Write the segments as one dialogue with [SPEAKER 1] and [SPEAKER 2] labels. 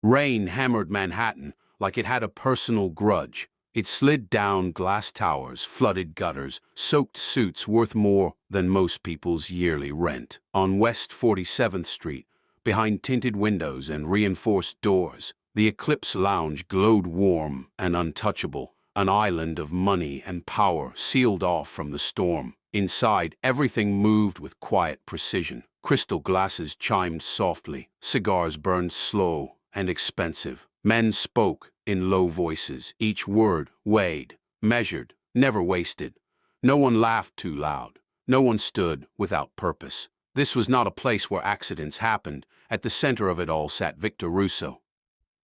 [SPEAKER 1] Rain hammered Manhattan like it had a personal grudge. It slid down glass towers, flooded gutters, soaked suits worth more than most people's yearly rent. On West 47th Street, behind tinted windows and reinforced doors, the Eclipse Lounge glowed warm and untouchable, an island of money and power sealed off from the storm. Inside, everything moved with quiet precision. Crystal glasses chimed softly, cigars burned slow and expensive. Men spoke in low voices, each word weighed, measured, never wasted. No one laughed too loud. No one stood without purpose. This was not a place where accidents happened. At the center of it all sat Victor Russo.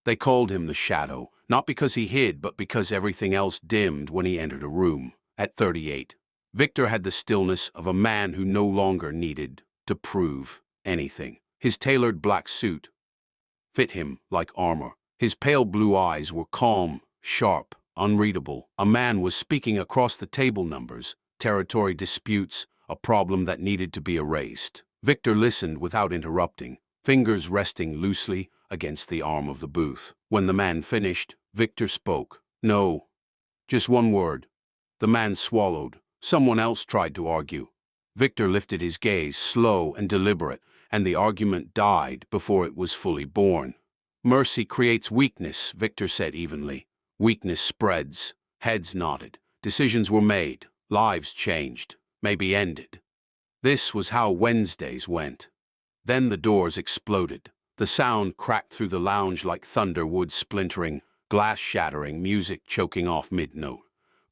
[SPEAKER 1] They called him the Shadow, not because he hid, but because everything else dimmed when he entered a room. At 38, Victor had the stillness of a man who no longer needed to prove anything. His tailored black suit fit him like armor. His pale blue eyes were calm, sharp, unreadable. A man was speaking across the table: numbers, territory disputes, a problem that needed to be erased. Victor listened without interrupting, fingers resting loosely against the arm of the booth. When the man finished, Victor spoke. No, just one word. The man swallowed. Someone else tried to argue. Victor lifted his gaze, slow and deliberate, and the argument died before it was fully born. Mercy creates weakness, Victor said evenly. Weakness spreads. Heads nodded. Decisions were made. Lives changed. Maybe ended. This was how Wednesdays went. Then the doors exploded. The sound cracked through the lounge like thunder, wood splintering, glass shattering, music choking off mid-note.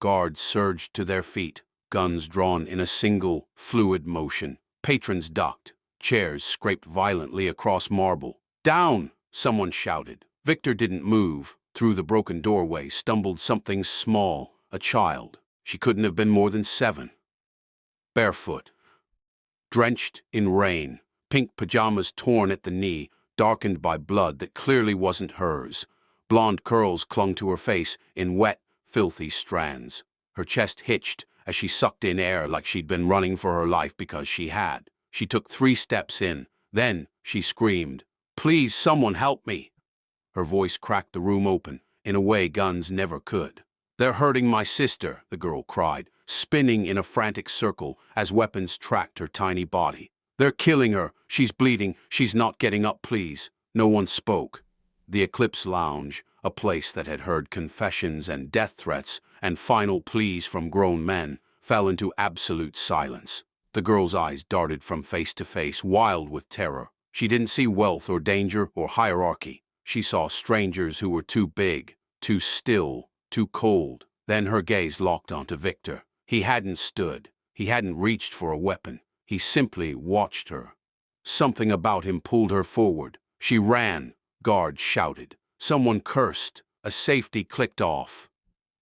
[SPEAKER 1] Guards surged to their feet, guns drawn in a single, fluid motion. Patrons ducked. Chairs scraped violently across marble. "Down!" someone shouted. Victor didn't move. Through the broken doorway stumbled something small, a child. She couldn't have been more than 7. Barefoot, drenched in rain, pink pajamas torn at the knee, darkened by blood that clearly wasn't hers. Blonde curls clung to her face in wet, filthy strands. Her chest hitched as she sucked in air like she'd been running for her life because she had. She took 3 steps in. Then she screamed, "Please, someone help me!" Her voice cracked the room open in a way guns never could. "They're hurting my sister," the girl cried, spinning in a frantic circle as weapons tracked her tiny body. "They're killing her. She's bleeding. She's not getting up, please." No one spoke. The Eclipse Lounge, a place that had heard confessions and death threats and final pleas from grown men, fell into absolute silence. The girl's eyes darted from face to face, wild with terror. She didn't see wealth or danger or hierarchy. She saw strangers who were too big, too still, too cold. Then her gaze locked onto Victor. He hadn't stood. He hadn't reached for a weapon. He simply watched her. Something about him pulled her forward. She ran. Guards shouted. Someone cursed. A safety clicked off.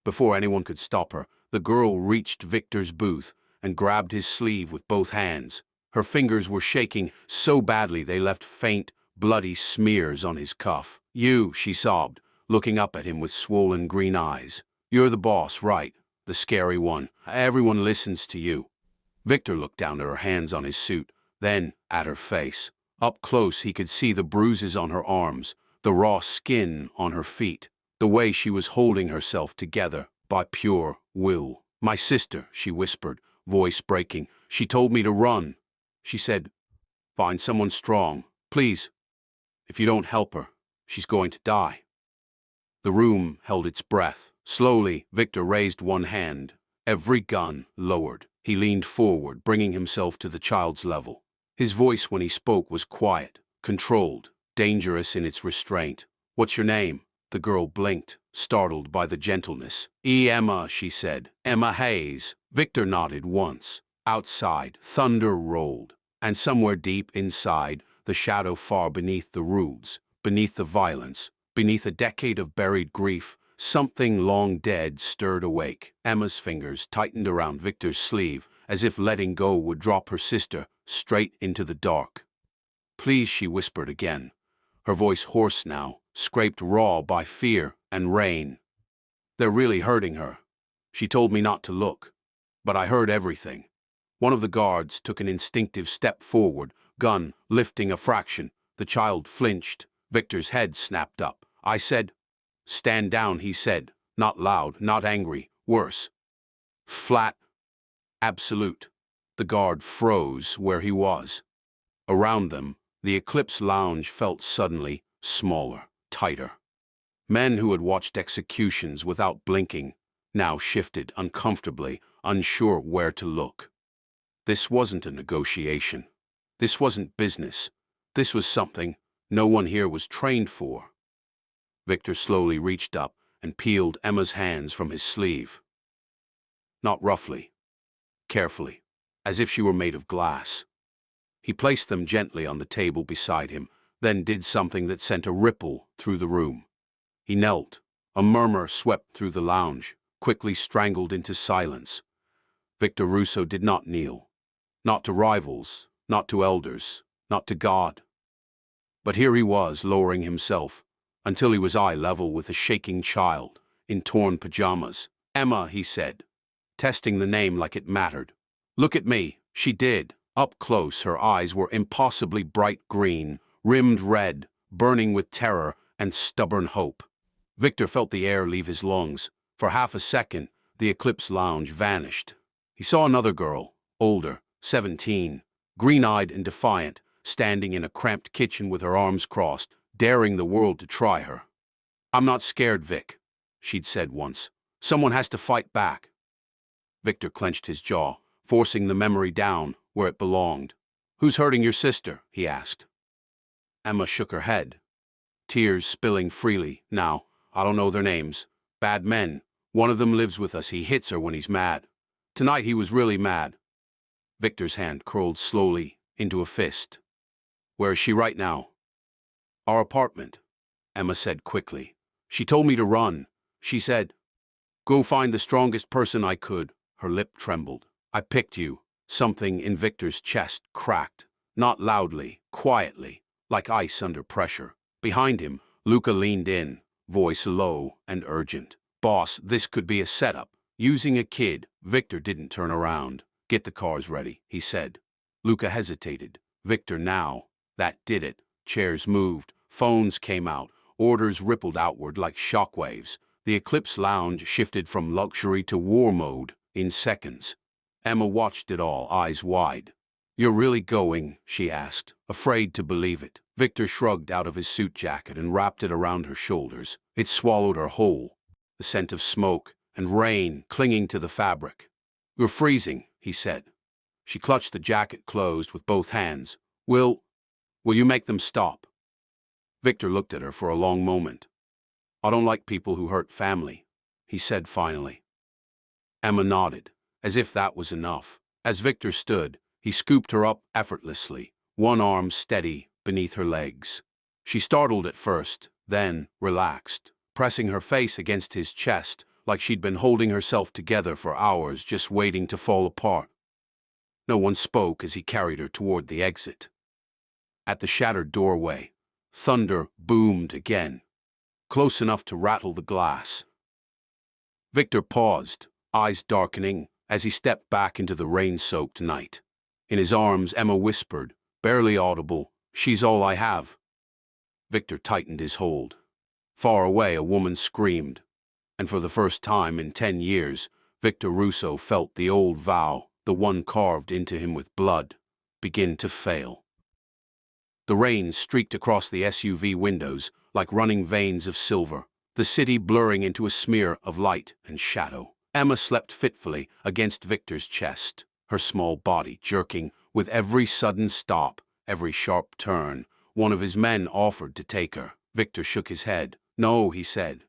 [SPEAKER 1] Before anyone could stop her, the girl reached Victor's booth and grabbed his sleeve with both hands. Her fingers were shaking so badly they left faint, bloody smears on his cuff. "You," she sobbed, looking up at him with swollen green eyes. "You're the boss, right? The scary one. Everyone listens to you." Victor looked down at her hands on his suit, then at her face. Up close he could see the bruises on her arms, the raw skin on her feet, the way she was holding herself together by pure will. "My sister," she whispered, voice breaking. "She told me to run. She said, find someone strong. Please. If you don't help her, she's going to die." The room held its breath. Slowly, Victor raised one hand. Every gun lowered. He leaned forward, bringing himself to the child's level. His voice when he spoke was quiet, controlled, dangerous in its restraint. "What's your name?" The girl blinked, startled by the gentleness. Emma," she said. "Emma Hayes." Victor nodded once. Outside, thunder rolled, and somewhere deep inside, the shadow far beneath the rules, beneath the violence, beneath a decade of buried grief, something long dead stirred awake. Emma's fingers tightened around Victor's sleeve, as if letting go would drop her sister straight into the dark. "Please," she whispered again, her voice hoarse now, scraped raw by fear and rain. "They're really hurting her. She told me not to look, but I heard everything." One of the guards took an instinctive step forward, gun lifting a fraction. The child flinched, Victor's head snapped up. I said, "Stand down," he said, not loud, not angry, worse. Flat, absolute. The guard froze where he was. Around them, the Eclipse Lounge felt suddenly smaller, tighter. Men who had watched executions without blinking now shifted uncomfortably, unsure where to look. This wasn't a negotiation. This wasn't business. This was something no one here was trained for. Victor slowly reached up and peeled Emma's hands from his sleeve. Not roughly, carefully, as if she were made of glass. He placed them gently on the table beside him, then did something that sent a ripple through the room. He knelt. A murmur swept through the lounge, quickly strangled into silence. Victor Russo did not kneel. Not to rivals, not to elders, not to God. But here he was, lowering himself, until he was eye level with a shaking child, in torn pajamas. "Emma," he said, testing the name like it mattered. "Look at me." She did. Up close, her eyes were impossibly bright green, rimmed red, burning with terror and stubborn hope. Victor felt the air leave his lungs. For half a second, the Eclipse Lounge vanished. He saw another girl, older, 17, green-eyed and defiant, standing in a cramped kitchen with her arms crossed, daring the world to try her. "I'm not scared, Vic," she'd said once. "Someone has to fight back." Victor clenched his jaw, forcing the memory down where it belonged. "Who's hurting your sister?" he asked. Emma shook her head, tears spilling freely. "Now, I don't know their names. Bad men. One of them lives with us. He hits her when he's mad. Tonight he was really mad." Victor's hand curled slowly into a fist. "Where is she right now?" "Our apartment," Emma said quickly. "She told me to run. She said, 'Go find the strongest person I could.'" Her lip trembled. "I picked you." Something in Victor's chest cracked, not loudly, quietly, like ice under pressure. Behind him, Luca leaned in, voice low and urgent. "Boss, this could be a setup. Using a kid." Victor didn't turn around. "Get the cars ready," he said. Luca hesitated. Victor now. That did it. Chairs moved. Phones came out. Orders rippled outward like shockwaves. The Eclipse Lounge shifted from luxury to war mode in seconds. Emma watched it all, eyes wide. "You're really going?" she asked, afraid to believe it. Victor shrugged out of his suit jacket and wrapped it around her shoulders. It swallowed her whole, the scent of smoke and rain clinging to the fabric. "You're freezing," he said. She clutched the jacket closed with both hands. Will you make them stop?" Victor looked at her for a long moment. "I don't like people who hurt family," he said finally. Emma nodded, as if that was enough. As Victor stood, he scooped her up effortlessly, one arm steady beneath her legs. She startled at first, then relaxed, pressing her face against his chest like she'd been holding herself together for hours, just waiting to fall apart. No one spoke as he carried her toward the exit. At the shattered doorway, thunder boomed again, close enough to rattle the glass. Victor paused, eyes darkening, as he stepped back into the rain-soaked night. In his arms, Emma whispered, barely audible, "She's all I have." Victor tightened his hold. Far away, a woman screamed, and for the first time in 10 years, Victor Russo felt the old vow, the one carved into him with blood, begin to fail. The rain streaked across the SUV windows like running veins of silver, the city blurring into a smear of light and shadow. Emma slept fitfully against Victor's chest, her small body jerking with every sudden stop, every sharp turn. One of his men offered to take her. Victor shook his head. "No," he said.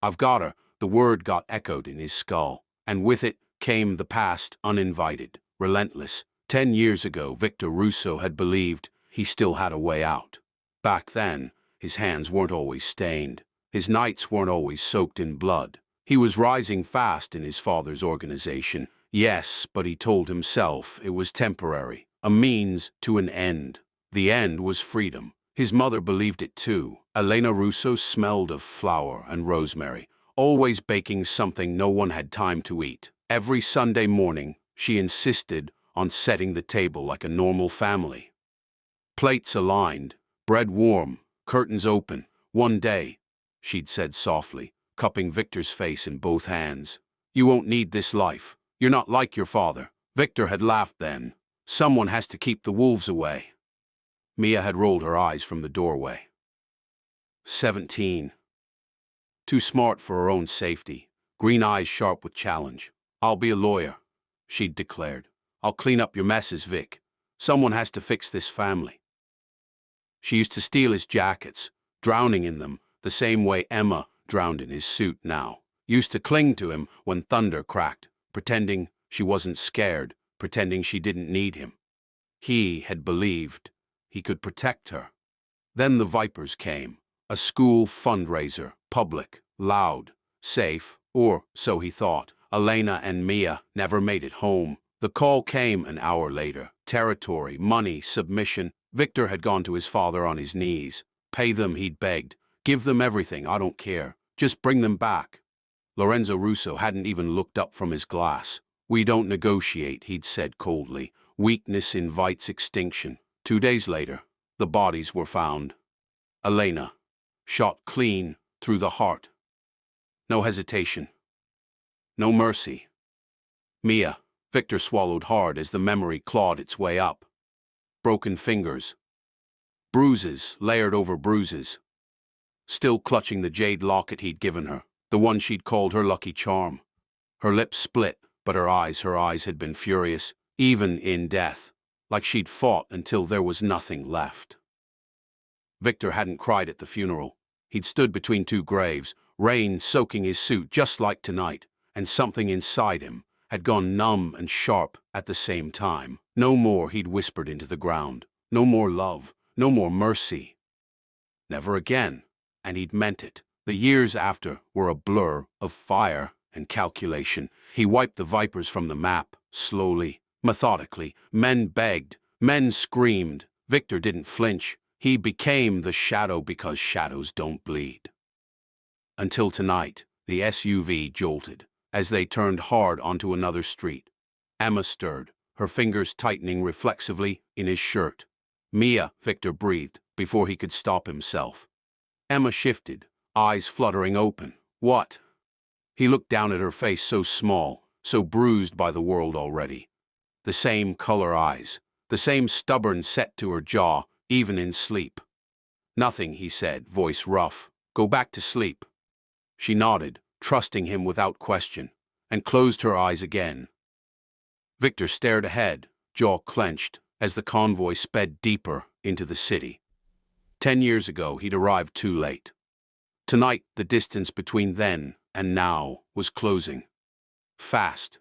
[SPEAKER 1] "I've got her." The word got echoed in his skull, and with it came the past, uninvited, relentless. 10 years ago, Victor Russo had believed he still had a way out. Back then, his hands weren't always stained. His nights weren't always soaked in blood. He was rising fast in his father's organization. Yes, but he told himself it was temporary, a means to an end. The end was freedom. His mother believed it too. Elena Russo smelled of flour and rosemary, always baking something no one had time to eat. Every Sunday morning, she insisted on setting the table like a normal family. Plates aligned, bread warm, curtains open. One day, she'd said softly, cupping Victor's face in both hands. You won't need this life. You're not like your father. Victor had laughed then. Someone has to keep the wolves away. Mia had rolled her eyes from the doorway. 17. Too smart for her own safety, green eyes sharp with challenge. I'll be a lawyer, she'd declared. I'll clean up your messes, Vic. Someone has to fix this family. She used to steal his jackets, drowning in them, the same way Emma drowned in his suit now. Used to cling to him when thunder cracked, pretending she wasn't scared, pretending she didn't need him. He had believed he could protect her. Then the Vipers came, a school fundraiser, public, loud, safe, or so he thought. Elena and Mia never made it home. The call came an hour later. Territory, money, submission. Victor had gone to his father on his knees. Pay them, he'd begged. Give them everything, I don't care. Just bring them back. Lorenzo Russo hadn't even looked up from his glass. We don't negotiate, he'd said coldly. Weakness invites extinction. 2 days later, the bodies were found. Elena, shot clean through the heart. No hesitation. No mercy. Mia, Victor swallowed hard as the memory clawed its way up. Broken fingers. Bruises layered over bruises. Still clutching the jade locket he'd given her, the one she'd called her lucky charm. Her lips split, but her eyes had been furious, even in death, like she'd fought until there was nothing left. Victor hadn't cried at the funeral. He'd stood between two graves, rain soaking his suit just like tonight, and something inside him had gone numb and sharp at the same time. No more, he'd whispered into the ground. No more love, no more mercy. Never again, and he'd meant it. The years after were a blur of fire and calculation. He wiped the Vipers from the map, slowly, methodically. Men begged, men screamed. Victor didn't flinch. He became the shadow because shadows don't bleed. Until tonight, the SUV jolted as they turned hard onto another street. Emma stirred, her fingers tightening reflexively in his shirt. Mia, Victor breathed before he could stop himself. Emma shifted, eyes fluttering open. What? He looked down at her face, so small, so bruised by the world already. The same color eyes, the same stubborn set to her jaw, even in sleep. Nothing, he said, voice rough. Go back to sleep. She nodded, trusting him without question, and closed her eyes again. Victor stared ahead, jaw clenched, as the convoy sped deeper into the city. 10 years ago, he'd arrived too late. Tonight, the distance between then and now was closing. Fast.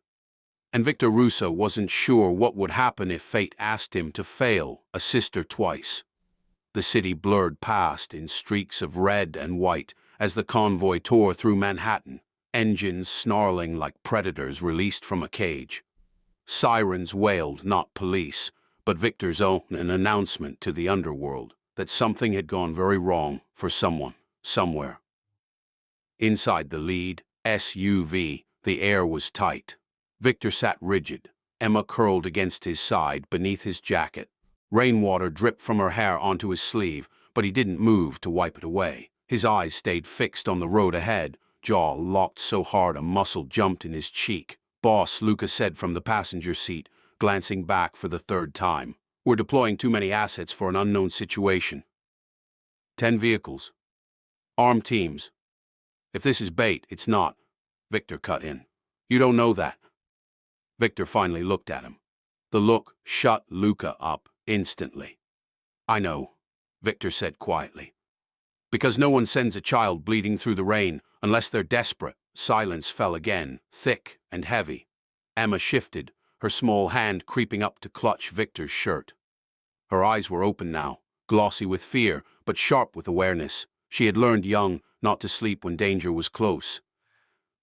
[SPEAKER 1] And Victor Russo wasn't sure what would happen if fate asked him to fail a sister twice. The city blurred past in streaks of red and white as the convoy tore through Manhattan, engines snarling like predators released from a cage. Sirens wailed, not police, but Victor's own, an announcement to the underworld that something had gone very wrong for someone, somewhere. Inside the lead SUV, the air was tight. Victor sat rigid, Emma curled against his side beneath his jacket. Rainwater dripped from her hair onto his sleeve, but he didn't move to wipe it away. His eyes stayed fixed on the road ahead, jaw locked so hard a muscle jumped in his cheek. Boss, Luca said from the passenger seat, glancing back for the third time. We're deploying too many assets for an unknown situation. 10 vehicles. Armed teams. If this is bait, it's not. Victor cut in. You don't know that. Victor finally looked at him. The look shut Luca up instantly. I know, Victor said quietly. Because no one sends a child bleeding through the rain unless they're desperate. Silence fell again, thick and heavy. Emma shifted, her small hand creeping up to clutch Victor's shirt. Her eyes were open now, glossy with fear, but sharp with awareness. She had learned young not to sleep when danger was close.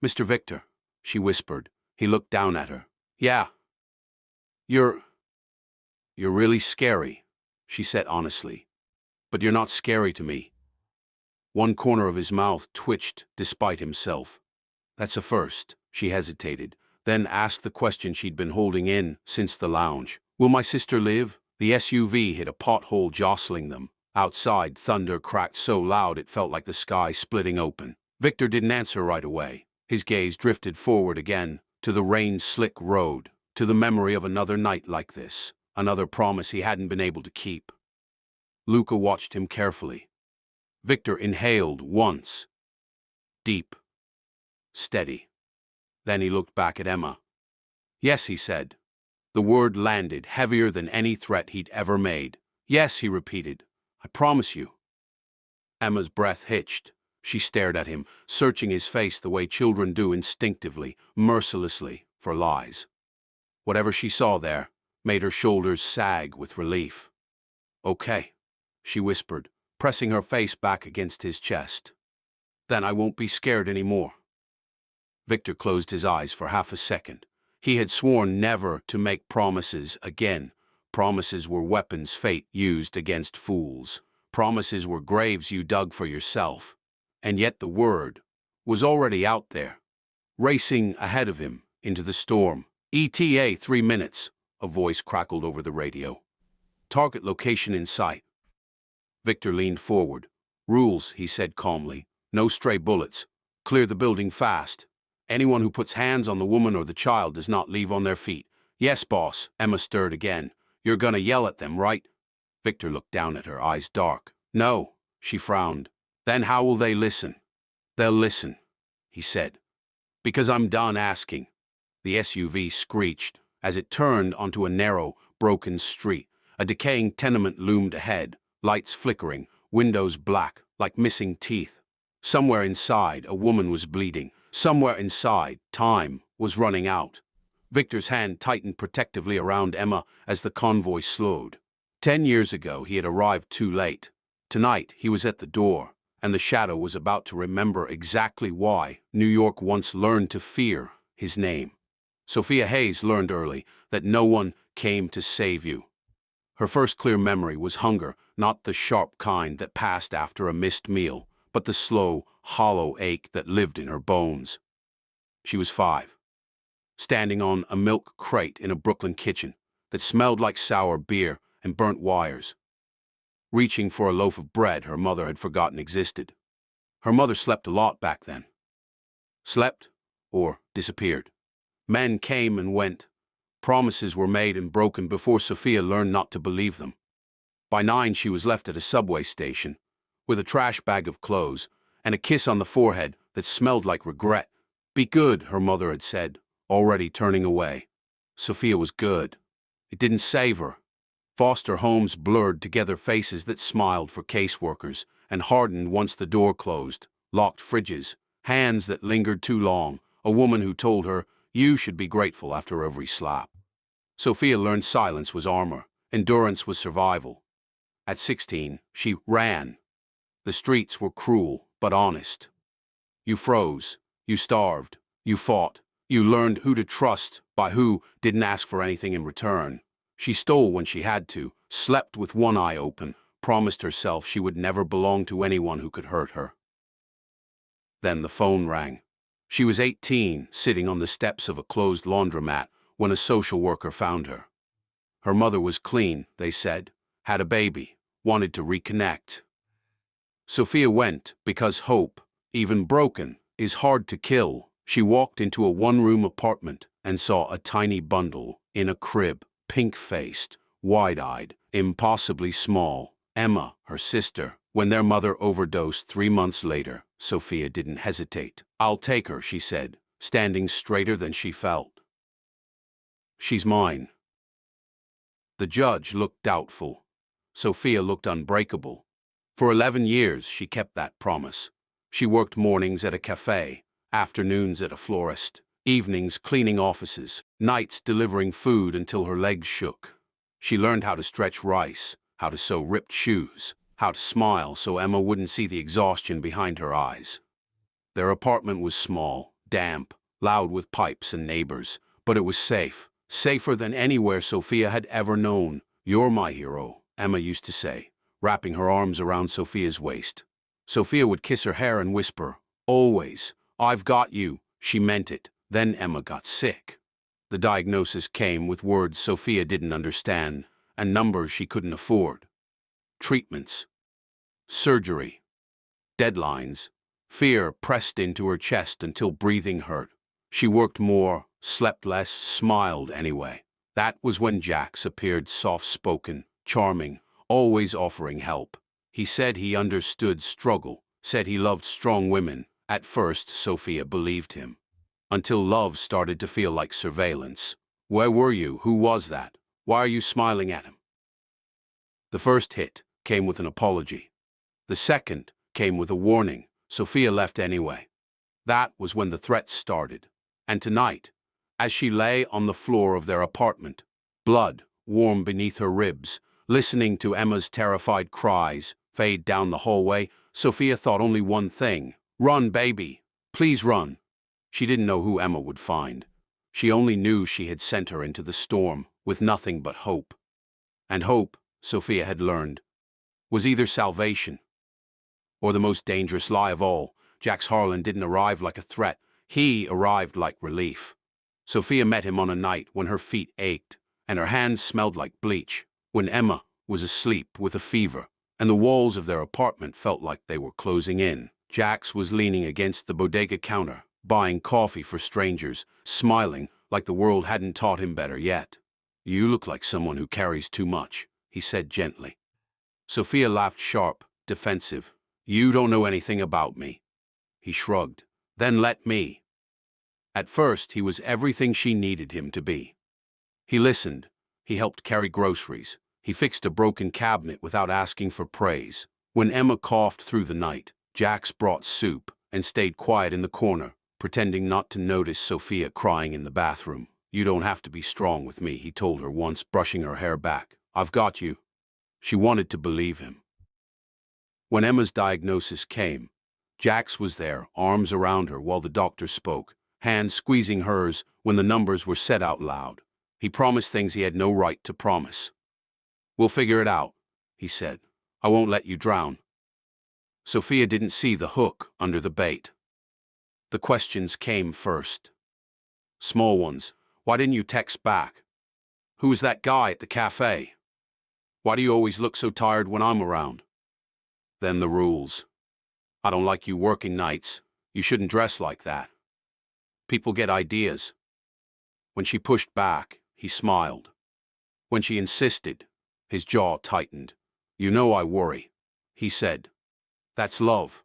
[SPEAKER 1] Mr. Victor, she whispered. He looked down at her. Yeah. You're really scary, she said honestly. But you're not scary to me. One corner of his mouth twitched despite himself. That's a first, she hesitated, then asked the question she'd been holding in since the lounge. Will my sister live? The SUV hit a pothole jostling them, Outside, thunder cracked so loud it felt like the sky splitting open. Victor didn't answer right away. His gaze drifted forward again, to the rain-slick road, to the memory of another night like this, another promise he hadn't been able to keep. Luca watched him carefully. Victor inhaled once. Deep. Steady. Then he looked back at Emma. "Yes," he said. The word landed heavier than any threat he'd ever made. "Yes," he repeated. "I promise you." Emma's breath hitched. She stared at him, searching his face the way children do instinctively, mercilessly, for lies. Whatever she saw there made her shoulders sag with relief. "Okay," she whispered, pressing her face back against his chest. "Then I won't be scared anymore." Victor closed his eyes for half a second. He had sworn never to make promises again. Promises were weapons fate used against fools. Promises were graves you dug for yourself. And yet the word was already out there, racing ahead of him into the storm. "ETA 3 minutes," a voice crackled over the radio. "Target location in sight." Victor leaned forward. "Rules," he said calmly. "No stray bullets. Clear the building fast. Anyone who puts hands on the woman or the child does not leave on their feet." "Yes, boss." Emma stirred again. "You're gonna yell at them, right?" Victor looked down at her, eyes dark. "No," she frowned. "Then how will they listen?" "They'll listen," he said. "Because I'm done asking." The SUV screeched as it turned onto a narrow, broken street. A decaying tenement loomed ahead, lights flickering, windows black, like missing teeth. Somewhere inside, a woman was bleeding. Somewhere inside, time was running out. Victor's hand tightened protectively around Emma as the convoy slowed. 10 years ago, he had arrived too late. Tonight, he was at the door, and the shadow was about to remember exactly why New York once learned to fear his name. Sophia Hayes learned early that no one came to save you. Her first clear memory was hunger, not the sharp kind that passed after a missed meal, but the slow, hollow ache that lived in her bones. She was 5, standing on a milk crate in a Brooklyn kitchen that smelled like sour beer and burnt wires, reaching for a loaf of bread her mother had forgotten existed. Her mother slept a lot back then. Slept or disappeared. Men came and went. Promises were made and broken before Sophia learned not to believe them. By 9, she was left at a subway station, with a trash bag of clothes and a kiss on the forehead that smelled like regret. "Be good," her mother had said, already turning away. Sophia was good. It didn't save her. Foster homes blurred together faces that smiled for caseworkers and hardened once the door closed, locked fridges, hands that lingered too long, a woman who told her, "You should be grateful," after every slap. Sophia learned silence was armor, endurance was survival. At 16, she ran. The streets were cruel, but honest. You froze, you starved, you fought, you learned who to trust by who didn't ask for anything in return. She stole when she had to, slept with one eye open, promised herself she would never belong to anyone who could hurt her. Then the phone rang. She was 18, sitting on the steps of a closed laundromat when a social worker found her. Her mother was clean, they said, had a baby, wanted to reconnect. Sophia went because hope, even broken, is hard to kill. She walked into a one-room apartment and saw a tiny bundle in a crib, pink-faced, wide-eyed, impossibly small. Emma, her sister. When their mother overdosed 3 months later, Sophia didn't hesitate. "I'll take her," she said, standing straighter than she felt. "She's mine." The judge looked doubtful. Sophia looked unbreakable. For 11 years, she kept that promise. She worked mornings at a cafe, afternoons at a florist, evenings cleaning offices, nights delivering food until her legs shook. She learned how to stretch rice, how to sew ripped shoes, how to smile so Emma wouldn't see the exhaustion behind her eyes. Their apartment was small, damp, loud with pipes and neighbors, but it was safe, safer than anywhere Sophia had ever known. "You're my hero," Emma used to say, wrapping her arms around Sophia's waist. Sophia would kiss her hair and whisper, "Always, I've got you." She meant it. Then Emma got sick. The diagnosis came with words Sophia didn't understand and numbers she couldn't afford. Treatments, surgery, deadlines. Fear pressed into her chest until breathing hurt. She worked more, slept less, smiled anyway. That was when Jax appeared, soft-spoken, charming, always offering help. He said he understood struggle, said he loved strong women. At first, Sophia believed him. Until love started to feel like surveillance. Where were you? Who was that? Why are you smiling at him? The first hit came with an apology. The second came with a warning. Sophia left anyway. That was when the threats started. And tonight, as she lay on the floor of their apartment, blood warm beneath her ribs, listening to Emma's terrified cries fade down the hallway, Sophia thought only one thing: run, baby, please run. She didn't know who Emma would find. She only knew she had sent her into the storm with nothing but hope. And hope, Sophia had learned, was either salvation or the most dangerous lie of all. Jax Harlan didn't arrive like a threat. He arrived like relief. Sophia met him on a night when her feet ached and her hands smelled like bleach, when Emma was asleep with a fever, and the walls of their apartment felt like they were closing in. Jax was leaning against the bodega counter, buying coffee for strangers, smiling like the world hadn't taught him better yet. "You look like someone who carries too much," he said gently. Sophia laughed, sharp, defensive. "You don't know anything about me." He shrugged. "Then let me." At first, he was everything she needed him to be. He listened. He helped carry groceries. He fixed a broken cabinet without asking for praise. When Emma coughed through the night, Jax brought soup and stayed quiet in the corner, pretending not to notice Sophia crying in the bathroom. "You don't have to be strong with me," he told her once, brushing her hair back. "I've got you." She wanted to believe him. When Emma's diagnosis came, Jax was there, arms around her while the doctor spoke, hands squeezing hers when the numbers were said out loud. He promised things he had no right to promise. "We'll figure it out," he said. "I won't let you drown." Sophia didn't see the hook under the bait. The questions came first. Small ones. Why didn't you text back? Who was that guy at the cafe? Why do you always look so tired when I'm around? Then the rules. I don't like you working nights. You shouldn't dress like that. People get ideas. When she pushed back, he smiled. When she insisted, his jaw tightened. "You know I worry," he said. "That's love."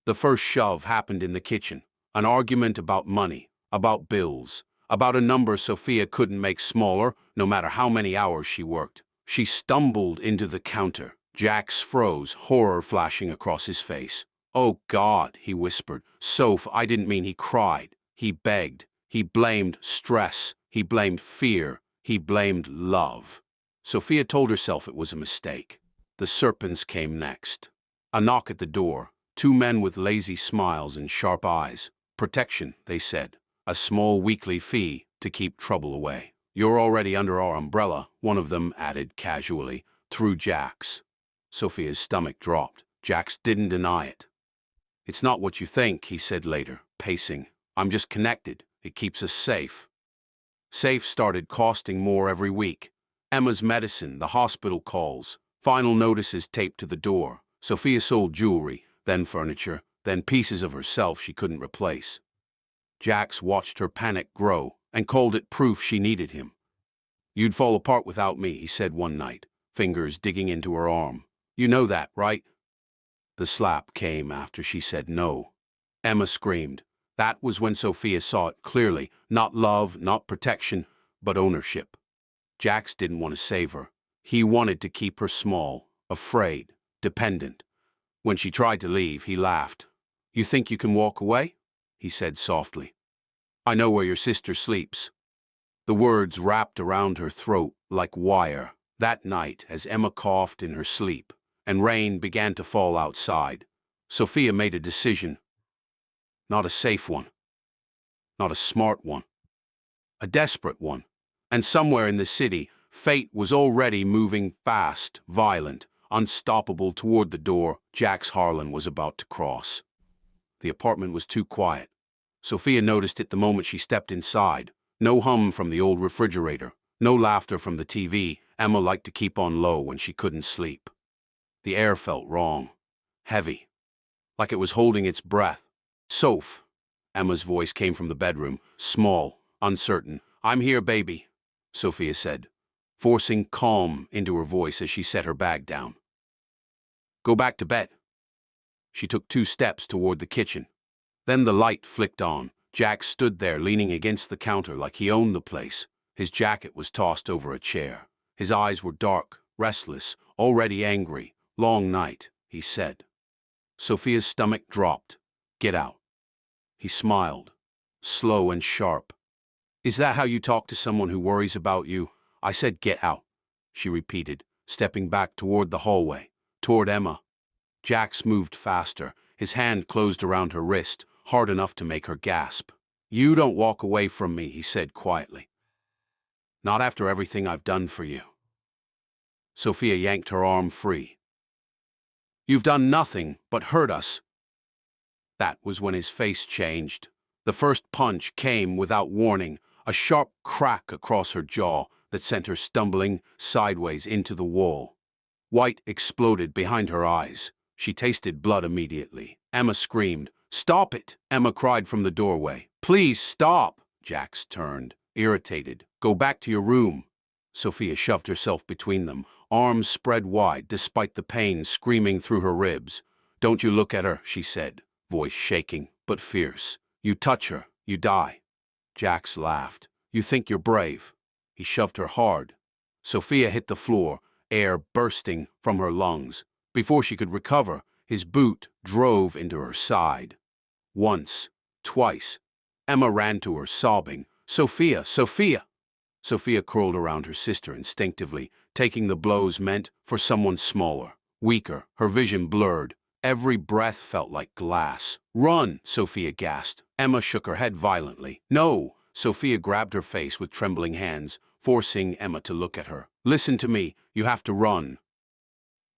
[SPEAKER 1] The first shove happened in the kitchen. An argument about money, about bills, about a number Sophia couldn't make smaller no matter how many hours she worked. She stumbled into the counter. Jax froze, horror flashing across his face. "Oh God," he whispered. "Soph, I didn't mean." He cried. He begged. He blamed stress. He blamed fear. He blamed love. Sophia told herself it was a mistake. The serpents came next. A knock at the door. Two men with lazy smiles and sharp eyes. "Protection," they said. "A small weekly fee to keep trouble away." "You're already under our umbrella," one of them added casually, through Jax. Sophia's stomach dropped. Jax didn't deny it. "It's not what you think," he said later, pacing. "I'm just connected. It keeps us safe." Safe started costing more every week. Emma's medicine, the hospital calls, final notices taped to the door. Sophia sold jewelry, then furniture, then pieces of herself she couldn't replace. Jax watched her panic grow and called it proof she needed him. "You'd fall apart without me," he said one night, fingers digging into her arm. "You know that, right?" The slap came after she said no. Emma screamed. That was when Sophia saw it clearly. Not love, not protection, but ownership. Jax didn't want to save her. He wanted to keep her small, afraid, dependent. When she tried to leave, he laughed. "You think you can walk away?" he said softly. "I know where your sister sleeps." The words wrapped around her throat like wire. That night, as Emma coughed in her sleep, and rain began to fall outside, Sophia made a decision. Not a safe one. Not a smart one. A desperate one. And somewhere in the city, fate was already moving fast, violent, unstoppable toward the door Jax Harlan was about to cross. The apartment was too quiet. Sophia noticed it the moment she stepped inside. No hum from the old refrigerator. No laughter from the TV Emma liked to keep on low when she couldn't sleep. The air felt wrong. heavy, like it was holding its breath. "Soph," Emma's voice came from the bedroom, small, uncertain. "I'm here, baby," Sophia said, forcing calm into her voice as she set her bag down. "Go back to bed." She took 2 steps toward the kitchen. Then the light flicked on. Jack stood there leaning against the counter like he owned the place. His jacket was tossed over a chair. His eyes were dark, restless, already angry. "Long night," he said. Sophia's stomach dropped. "Get out." He smiled, slow and sharp. "Is that how you talk to someone who worries about you?" "I said get out," she repeated, stepping back toward the hallway, toward Emma. Jax moved faster. His hand closed around her wrist, hard enough to make her gasp. "You don't walk away from me," he said quietly. "Not after everything I've done for you." Sophia yanked her arm free. "You've done nothing but hurt us." That was when his face changed. The first punch came without warning, a sharp crack across her jaw that sent her stumbling sideways into the wall. White exploded behind her eyes. She tasted blood immediately. Emma screamed. "Stop it!" Emma cried from the doorway. "Please stop!" Jax turned, irritated. "Go back to your room." Sophia shoved herself between them, arms spread wide despite the pain screaming through her ribs. "Don't you look at her," she said, voice shaking, but fierce. "You touch her, you die." Jax laughed. "You think you're brave." He shoved her hard. Sophia hit the floor, air bursting from her lungs. Before she could recover, his boot drove into her side. Once, twice. Emma ran to her, sobbing. "Sophia, Sophia!" Sophia curled around her sister instinctively, taking the blows meant for someone smaller, weaker, her vision blurred. Every breath felt like glass. "Run!" Sophia gasped. Emma shook her head violently. "No!" Sophia grabbed her face with trembling hands, forcing Emma to look at her. "Listen to me. You have to run.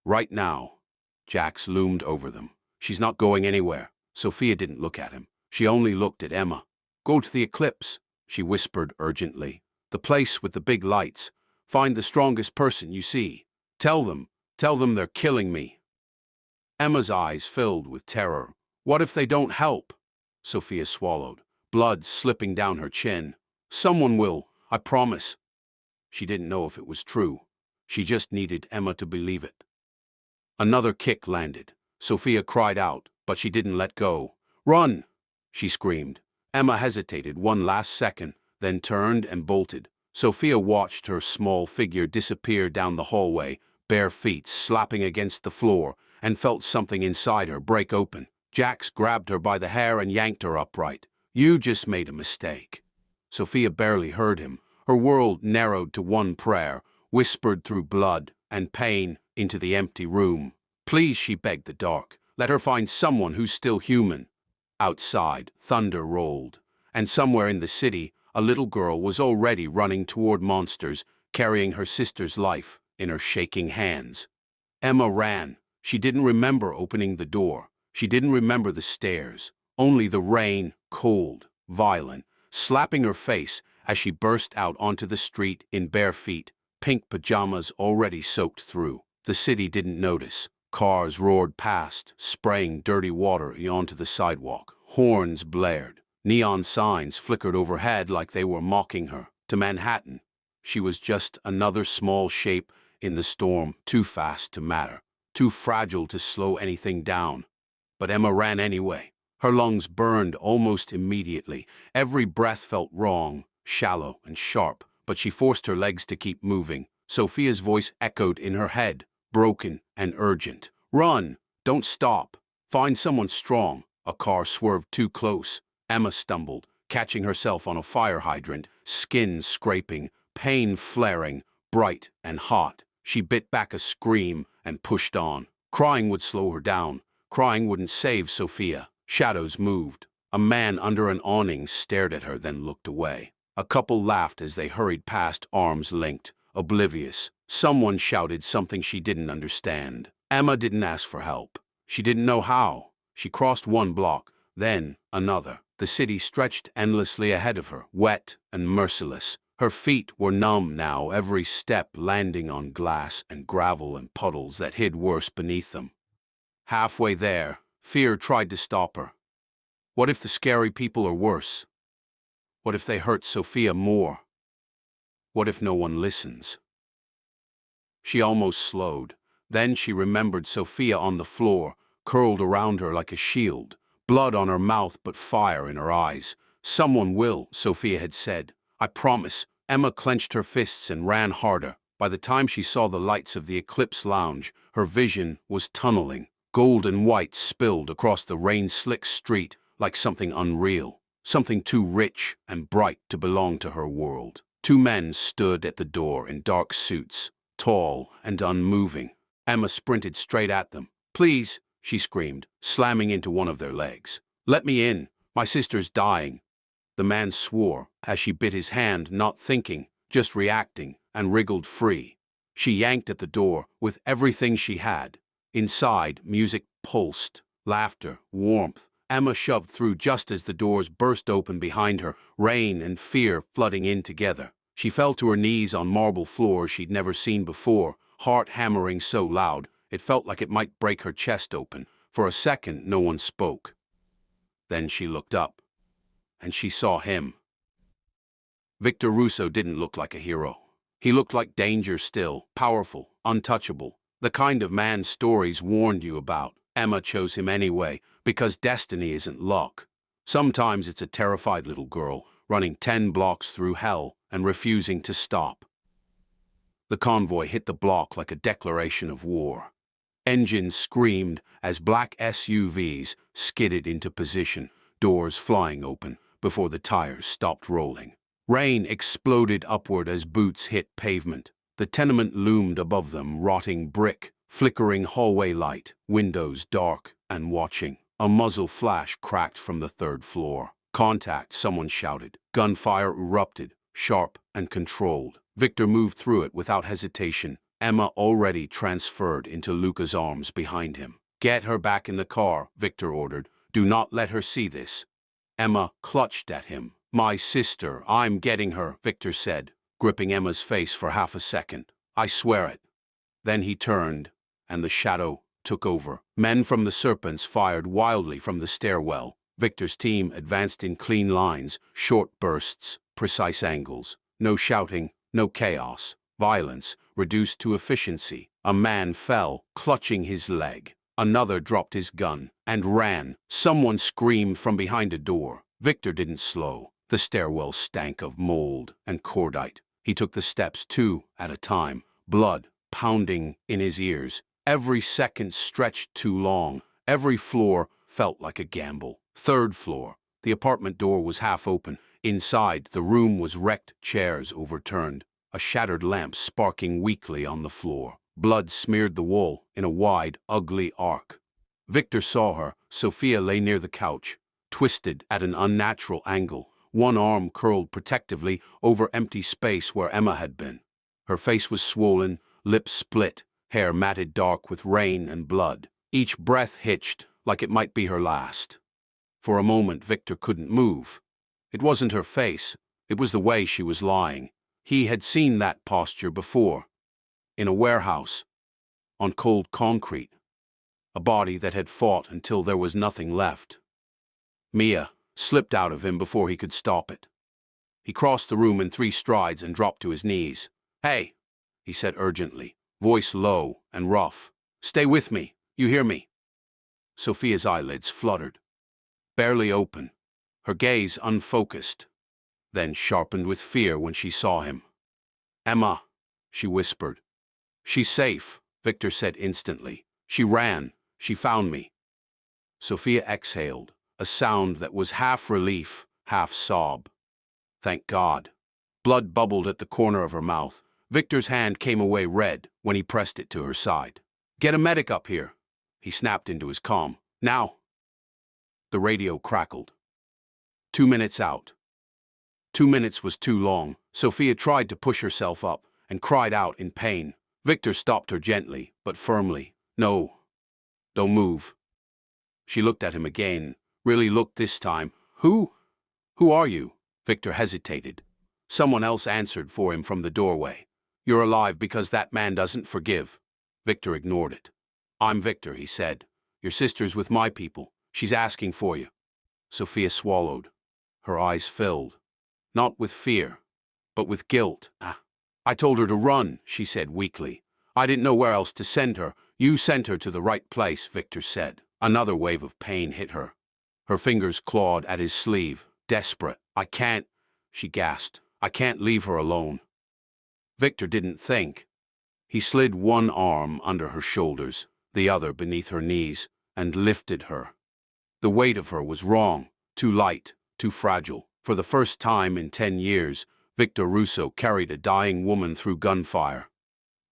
[SPEAKER 1] Right now." Jax loomed over them. "She's not going anywhere." Sophia didn't look at him. She only looked at Emma. "Go to the eclipse," she whispered urgently. "The place with the big lights. Find the strongest person you see. Tell them they're killing me." Emma's eyes filled with terror. "What if they don't help?" Sophia swallowed, blood slipping down her chin. "Someone will, I promise." She didn't know if it was true. She just needed Emma to believe it. Another kick landed. Sophia cried out, but she didn't let go. "Run!" she screamed. Emma hesitated one last second, then turned and bolted. Sophia watched her small figure disappear down the hallway, bare feet slapping against the floor, and felt something inside her break open. Jax grabbed her by the hair and yanked her upright. "You just made a mistake." Sophia barely heard him. Her world narrowed to one prayer, whispered through blood and pain into the empty room. "Please," she begged the dark. "Let her find someone who's still human." Outside, thunder rolled, and somewhere in the city, a little girl was already running toward monsters, carrying her sister's life in her shaking hands. Emma ran. She didn't remember opening the door. She didn't remember the stairs. Only the rain, cold, violent, slapping her face as she burst out onto the street in bare feet, pink pajamas already soaked through. The city didn't notice. Cars roared past, spraying dirty water onto the sidewalk. Horns blared. Neon signs flickered overhead like they were mocking her. To Manhattan, she was just another small shape in the storm, too fast to matter, too fragile to slow anything down. But Emma ran anyway. Her lungs burned almost immediately. Every breath felt wrong, shallow and sharp, but she forced her legs to keep moving. Sophia's voice echoed in her head, broken and urgent. "Run! Don't stop! Find someone strong." A car swerved too close. Emma stumbled, catching herself on a fire hydrant, skin scraping, pain flaring, bright and hot. She bit back a scream and pushed on. Crying would slow her down. Crying wouldn't save Sophia. Shadows moved. A man under an awning stared at her, then looked away. A couple laughed as they hurried past, arms linked, oblivious. Someone shouted something she didn't understand. Emma didn't ask for help. She didn't know how. She crossed one block, then another. The city stretched endlessly ahead of her, wet and merciless. Her feet were numb now, every step landing on glass and gravel and puddles that hid worse beneath them. Halfway there, fear tried to stop her. What if the scary people are worse? What if they hurt Sophia more? What if no one listens? She almost slowed. Then she remembered Sophia on the floor, curled around her like a shield, blood on her mouth but fire in her eyes. Someone will, Sophia had said. I promise. Emma clenched her fists and ran harder. By the time she saw the lights of the Eclipse Lounge, her vision was tunneling. Gold and white spilled across the rain-slick street like something unreal, something too rich and bright to belong to her world. Two men stood at the door in dark suits, tall and unmoving. Emma sprinted straight at them. Please, she screamed, slamming into one of their legs. Let me in. My sister's dying. The man swore as she bit his hand, not thinking, just reacting, and wriggled free. She yanked at the door with everything she had. Inside, music pulsed, laughter, warmth. Emma shoved through just as the doors burst open behind her, rain and fear flooding in together. She fell to her knees on marble floors she'd never seen before, heart hammering so loud it felt like it might break her chest open. For a second, no one spoke. Then she looked up, and she saw him. Victor Russo didn't look like a hero. He looked like danger still, powerful, untouchable, the kind of man stories warned you about. Emma chose him anyway, because destiny isn't luck. Sometimes it's a terrified little girl running 10 blocks through hell and refusing to stop. The convoy hit the block like a declaration of war. Engines screamed as black SUVs skidded into position, doors flying open before the tires stopped rolling. Rain exploded upward as boots hit pavement. The tenement loomed above them, rotting brick, flickering hallway light, windows dark and watching. A muzzle flash cracked from the 3rd floor. Contact, someone shouted. Gunfire erupted, sharp and controlled. Victor moved through it without hesitation. Emma already transferred into Luca's arms behind him. Get her back in the car, Victor ordered. Do not let her see this. Emma clutched at him. My sister, I'm getting her, Victor said, gripping Emma's face for half a second. I swear it. Then he turned, and the shadow took over. Men from the Serpents fired wildly from the stairwell. Victor's team advanced in clean lines, short bursts, precise angles. No shouting, no chaos. Violence reduced to efficiency. A man fell, clutching his leg. Another dropped his gun and ran. Someone screamed from behind a door. Victor didn't slow. The stairwell stank of mold and cordite. He took the steps 2 at a time, blood pounding in his ears. Every second stretched too long. Every floor felt like a gamble. 3rd floor. The apartment door was half open. Inside, the room was wrecked, chairs overturned, a shattered lamp sparking weakly on the floor. Blood smeared the wall in a wide, ugly arc. Victor saw her. Sophia lay near the couch, twisted at an unnatural angle, one arm curled protectively over empty space where Emma had been. Her face was swollen, lips split, hair matted dark with rain and blood. Each breath hitched, like it might be her last. For a moment, Victor couldn't move. It wasn't her face, it was the way she was lying. He had seen that posture before. In a warehouse, on cold concrete. A body that had fought until there was nothing left. Mia slipped out of him before he could stop it. He crossed the room in 3 strides and dropped to his knees. Hey, he said urgently, voice low and rough. Stay with me, you hear me? Sophia's eyelids fluttered, barely open, her gaze unfocused, then sharpened with fear when she saw him. Emma, she whispered. She's safe, Victor said instantly. She ran. She found me. Sophia exhaled, a sound that was half relief, half sob. Thank God. Blood bubbled at the corner of her mouth. Victor's hand came away red when he pressed it to her side. Get a medic up here. He snapped into his calm. Now. The radio crackled. 2 minutes out. 2 minutes was too long. Sophia tried to push herself up and cried out in pain. Victor stopped her gently, but firmly. No. Don't move. She looked at him again, really looked this time. Who are you? Victor hesitated. Someone else answered for him from the doorway. You're alive because that man doesn't forgive. Victor ignored it. I'm Victor, he said. Your sister's with my people. She's asking for you. Sophia swallowed. Her eyes filled. Not with fear, but with guilt. I told her to run, she said weakly. I didn't know where else to send her. You sent her to the right place, Victor said. Another wave of pain hit her. Her fingers clawed at his sleeve, desperate. I can't, she gasped. I can't leave her alone. Victor didn't think. He slid one arm under her shoulders, the other beneath her knees, and lifted her. The weight of her was wrong, too light, too fragile. For the first time in 10 years, Victor Russo carried a dying woman through gunfire.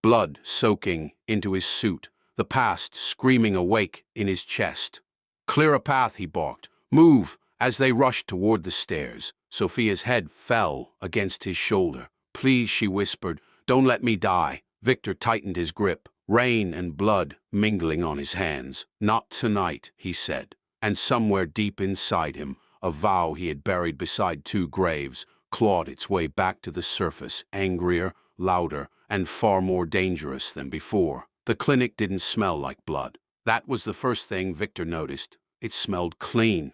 [SPEAKER 1] Blood soaking into his suit, the past screaming awake in his chest. Clear a path, he barked. Move! As they rushed toward the stairs, Sophia's head fell against his shoulder. Please, she whispered, don't let me die. Victor tightened his grip, rain and blood mingling on his hands. Not tonight, he said. And somewhere deep inside him, a vow he had buried beside 2 graves clawed its way back to the surface, angrier, louder, and far more dangerous than before. The clinic didn't smell like blood. That was the first thing Victor noticed. It smelled clean.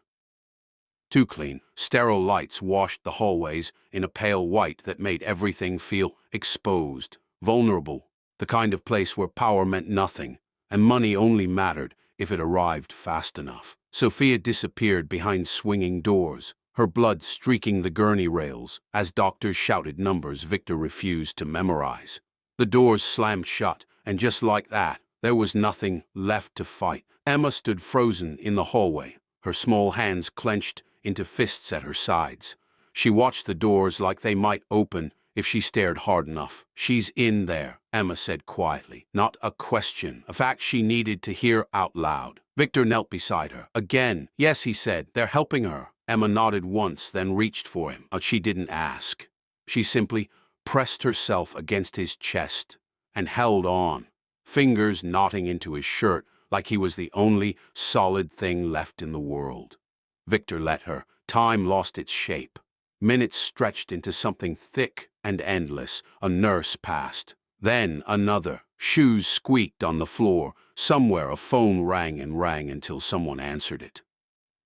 [SPEAKER 1] Too clean. Sterile lights washed the hallways in a pale white that made everything feel exposed, vulnerable, the kind of place where power meant nothing, and money only mattered if it arrived fast enough. Sophia disappeared behind swinging doors, her blood streaking the gurney rails as doctors shouted numbers Victor refused to memorize. The doors slammed shut, and just like that, there was nothing left to fight. Emma stood frozen in the hallway, her small hands clenched into fists at her sides. She watched the doors like they might open if she stared hard enough. She's in there, Emma said quietly. Not a question, a fact she needed to hear out loud. Victor knelt beside her. Again. Yes, he said, they're helping her. Emma nodded once, then reached for him. But she didn't ask. She simply pressed herself against his chest and held on, fingers knotting into his shirt like he was the only solid thing left in the world. Victor let her. Time lost its shape. Minutes stretched into something thick and endless. A nurse passed. Then another. Shoes squeaked on the floor. Somewhere a phone rang and rang until someone answered it.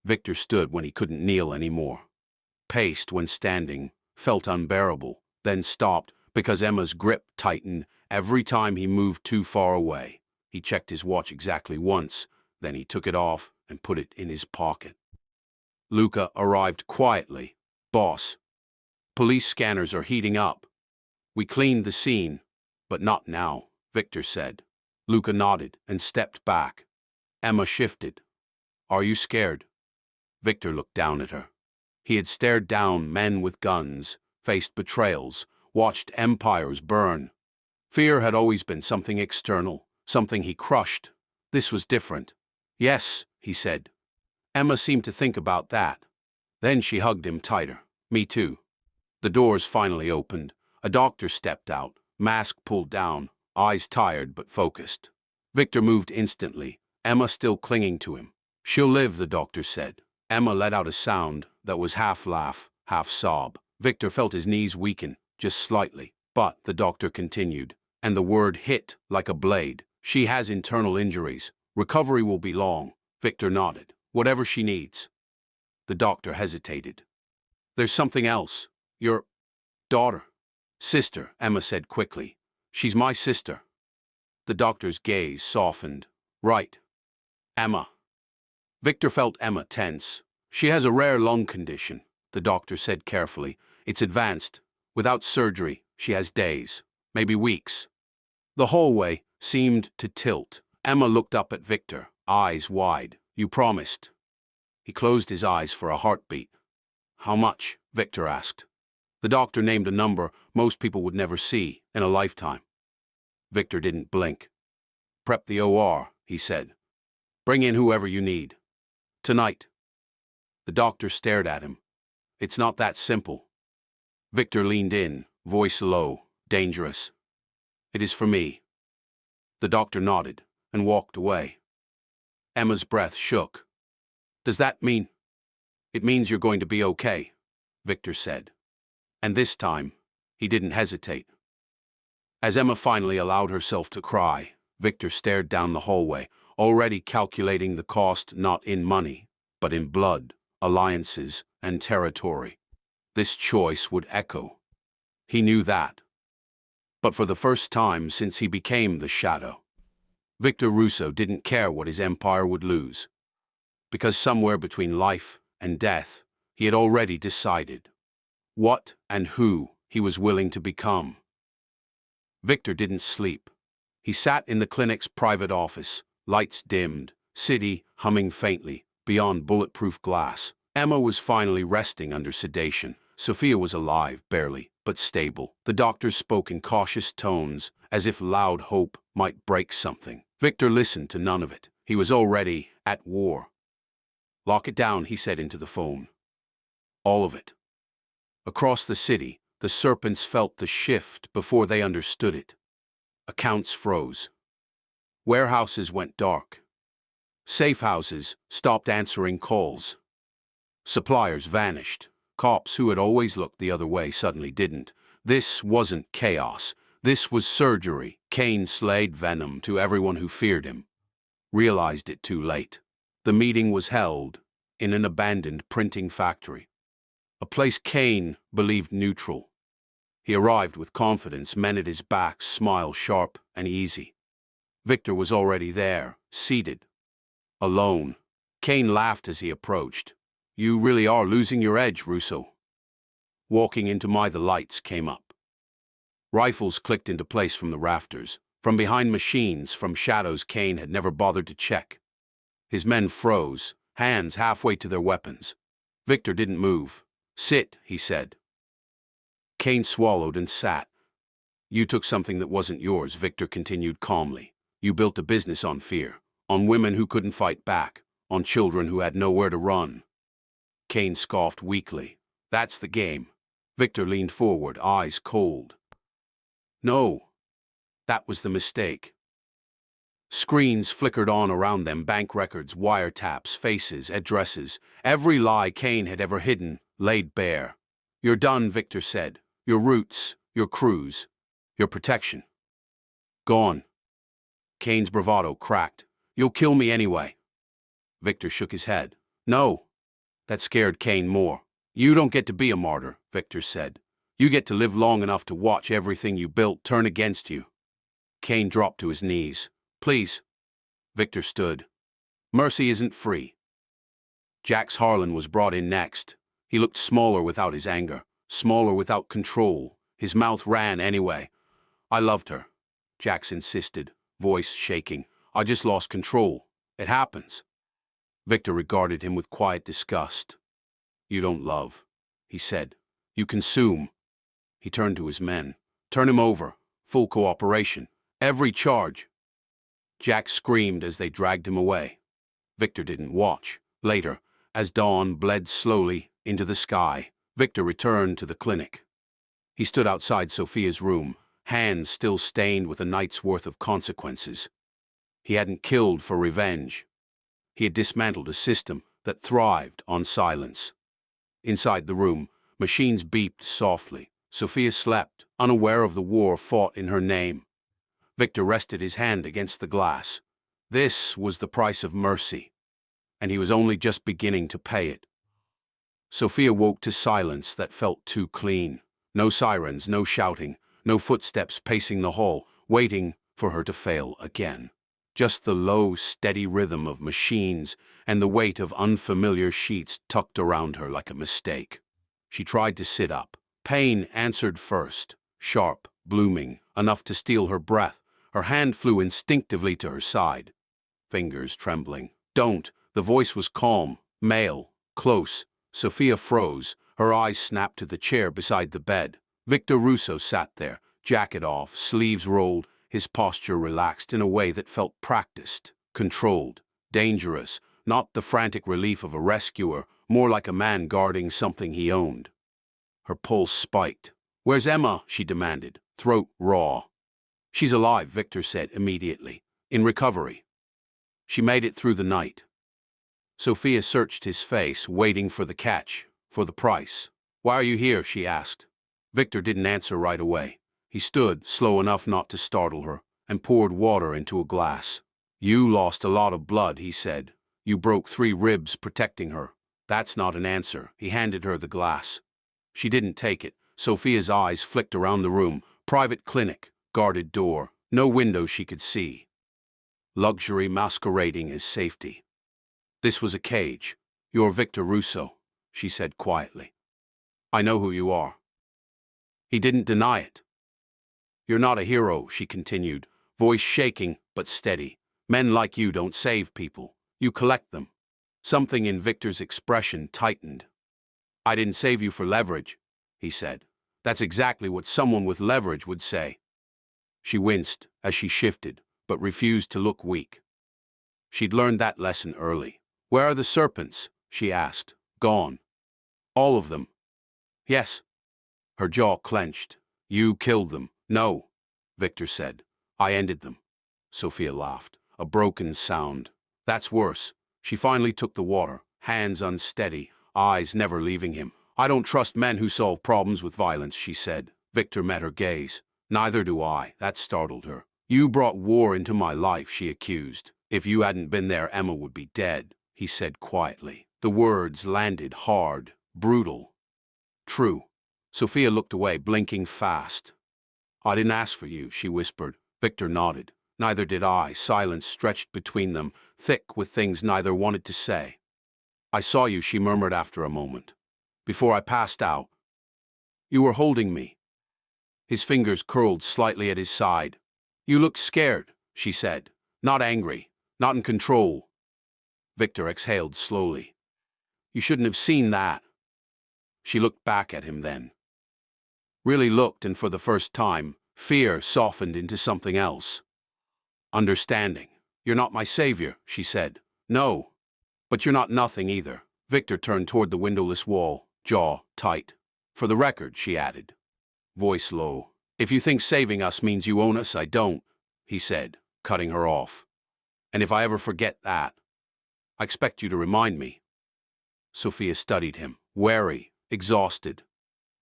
[SPEAKER 1] Victor stood when he couldn't kneel anymore. Paced when standing, felt unbearable, then stopped because Emma's grip tightened every time he moved too far away. He checked his watch exactly once, then he took it off and put it in his pocket. Luca arrived quietly. Boss, police scanners are heating up. We cleaned the scene, but not now, Victor said. Luca nodded and stepped back. Emma shifted. Are you scared? Victor looked down at her. He had stared down men with guns, faced betrayals, watched empires burn. Fear had always been something external, something he crushed. This was different. Yes, he said. Emma seemed to think about that. Then she hugged him tighter. Me too. The doors finally opened. A doctor stepped out, mask pulled down, eyes tired but focused. Victor moved instantly, Emma still clinging to him. She'll live, the doctor said. Emma let out a sound that was half laugh, half sob. Victor felt his knees weaken, just slightly. But, the doctor continued, and the word hit like a blade. She has internal injuries. Recovery will be long. Victor nodded. Whatever she needs. The doctor hesitated. There's something else. Your daughter. Sister, Emma said quickly. She's my sister. The doctor's gaze softened. Right. Emma. Victor felt Emma tense. She has a rare lung condition, the doctor said carefully. It's advanced. Without surgery, she has days, maybe weeks. The hallway seemed to tilt. Emma looked up at Victor, eyes wide. You promised. He closed his eyes for a heartbeat. How much? Victor asked. The doctor named a number most people would never see in a lifetime. Victor didn't blink. Prep the OR, he said. Bring in whoever you need. Tonight. The doctor stared at him. It's not that simple. Victor leaned in, voice low, dangerous. It is for me. The doctor nodded and walked away. Emma's breath shook. Does that mean? It means you're going to be okay, Victor said. And this time, he didn't hesitate. As Emma finally allowed herself to cry, Victor stared down the hallway, already calculating the cost not in money, but in blood, alliances, and territory. This choice would echo. He knew that. But for the first time since he became the Shadow, Victor Russo didn't care what his empire would lose. Because somewhere between life and death, he had already decided what and who he was willing to become. Victor didn't sleep. He sat in the clinic's private office, lights dimmed, city humming faintly, beyond bulletproof glass. Emma was finally resting under sedation. Sophia was alive, barely, but stable. The doctors spoke in cautious tones, as if loud hope might break something. Victor listened to none of it. He was already at war. "Lock it down," he said into the phone. All of it. Across the city, the serpents felt the shift before they understood it. Accounts froze. Warehouses went dark. Safe houses stopped answering calls. Suppliers vanished. Cops who had always looked the other way suddenly didn't. This wasn't chaos. This was surgery. Kane slayed venom to everyone who feared him. Realized it too late. The meeting was held in an abandoned printing factory. A place Kane believed neutral. He arrived with confidence, men at his back, smile sharp and easy. Victor was already there, seated. Alone. Kane laughed as he approached. "You really are losing your edge, Russo." Walking into the lights came up. Rifles clicked into place from the rafters. From behind machines, from shadows Kane had never bothered to check. His men froze, hands halfway to their weapons. Victor didn't move. "Sit," he said. Kane swallowed and sat. "You took something that wasn't yours," Victor continued calmly. "You built a business on fear, on women who couldn't fight back, on children who had nowhere to run." Kane scoffed weakly. "That's the game." Victor leaned forward, eyes cold. "No, that was the mistake." Screens flickered on around them, bank records, wiretaps, faces, addresses. Every lie Kane had ever hidden laid bare. "You're done," Victor said. "Your roots, your crews, your protection. Gone." Kane's bravado cracked. "You'll kill me anyway." Victor shook his head. "No." That scared Kane more. "You don't get to be a martyr," Victor said. "You get to live long enough to watch everything you built turn against you." Kane dropped to his knees. "Please." Victor stood. "Mercy isn't free." Jax Harlan was brought in next. He looked smaller without his anger, smaller without control. His mouth ran anyway. "I loved her," Jax insisted, voice shaking. "I just lost control. It happens." Victor regarded him with quiet disgust. "You don't love," he said. "You consume." He turned to his men. "Turn him over. Full cooperation. Every charge." Jax screamed as they dragged him away. Victor didn't watch. Later, as dawn bled slowly into the sky, Victor returned to the clinic. He stood outside Sophia's room, hands still stained with a night's worth of consequences. He hadn't killed for revenge. He had dismantled a system that thrived on silence. Inside the room, machines beeped softly. Sophia slept, unaware of the war fought in her name. Victor rested his hand against the glass. This was the price of mercy, and he was only just beginning to pay it. Sophia woke to silence that felt too clean. No sirens, no shouting, no footsteps pacing the hall, waiting for her to fail again. Just the low, steady rhythm of machines and the weight of unfamiliar sheets tucked around her like a mistake. She tried to sit up. Pain answered first, sharp, blooming, enough to steal her breath. Her hand flew instinctively to her side, fingers trembling. "Don't." The voice was calm, male, close. Sophia froze. Her eyes snapped to the chair beside the bed. Victor Russo sat there, jacket off, sleeves rolled, his posture relaxed in a way that felt practiced, controlled, dangerous, not the frantic relief of a rescuer, more like a man guarding something he owned. Her pulse spiked. "Where's Emma?" she demanded, throat raw. "She's alive," Victor said immediately. "In recovery. She made it through the night." Sophia searched his face, waiting for the catch, for the price. "Why are you here?" she asked. Victor didn't answer right away. He stood, slow enough not to startle her, and poured water into a glass. You lost a lot of blood, he said. You broke 3 ribs protecting her. That's not an answer. He handed her the glass. She didn't take it. Sophia's eyes flicked around the room. Private clinic, guarded door, no window she could see. Luxury masquerading as safety. This was a cage. You're Victor Russo, she said quietly. I know who you are. He didn't deny it. You're not a hero, she continued, voice shaking but steady. Men like you don't save people. You collect them. Something in Victor's expression tightened. I didn't save you for leverage, he said. That's exactly what someone with leverage would say. She winced as she shifted, but refused to look weak. She'd learned that lesson early. Where are the serpents? She asked. Gone. All of them. Yes. Her jaw clenched. You killed them. No, Victor said. I ended them. Sophia laughed. A broken sound. That's worse. She finally took the water, hands unsteady, eyes never leaving him. I don't trust men who solve problems with violence, she said. Victor met her gaze. Neither do I. That startled her. You brought war into my life, she accused. If you hadn't been there, Emma would be dead, he said quietly. The words landed hard, brutal. True. Sophia looked away, blinking fast. I didn't ask for you, she whispered. Victor nodded. Neither did I. Silence stretched between them, thick with things neither wanted to say. I saw you, she murmured after a moment. Before I passed out. You were holding me. His fingers curled slightly at his side. You looked scared, she said. Not angry, not in control. Victor exhaled slowly. You shouldn't have seen that. She looked back at him then. Really looked, and for the first time, fear softened into something else. Understanding. You're not my savior, she said. No. But you're not nothing either. Victor turned toward the windowless wall, jaw tight. For the record, she added, voice low. If you think saving us means you own us, I don't, he said, cutting her off. And if I ever forget that, I expect you to remind me. Sophia studied him, wary, exhausted.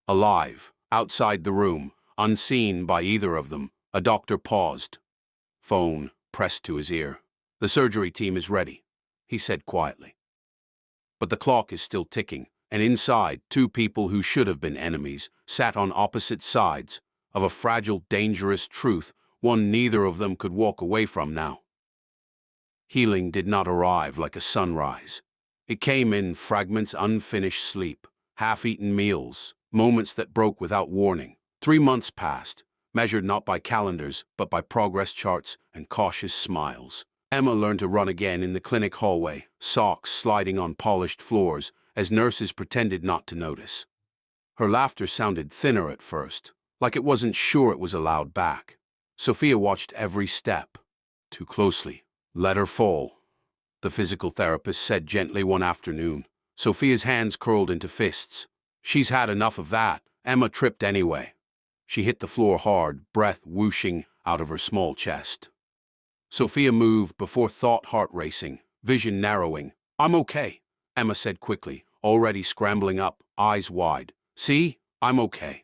[SPEAKER 1] Alive, outside the room, unseen by either of them, a doctor paused. Phone pressed to his ear. The surgery team is ready, he said quietly. But the clock is still ticking, and inside, 2 people who should have been enemies sat on opposite sides of a fragile, dangerous truth, one neither of them could walk away from now. Healing did not arrive like a sunrise. It came in fragments, unfinished sleep, half-eaten meals, moments that broke without warning. 3 months passed, measured not by calendars, but by progress charts and cautious smiles. Emma learned to run again in the clinic hallway, socks sliding on polished floors, as nurses pretended not to notice. Her laughter sounded thinner at first, like it wasn't sure it was allowed back. Sophia watched every step. Too closely. Let her fall, the physical therapist said gently one afternoon. Sophia's hands curled into fists. She's had enough of that. Emma tripped anyway. She hit the floor hard, breath whooshing out of her small chest. Sophia moved before thought, heart racing, vision narrowing. I'm okay, Emma said quickly, already scrambling up, eyes wide. See? I'm okay.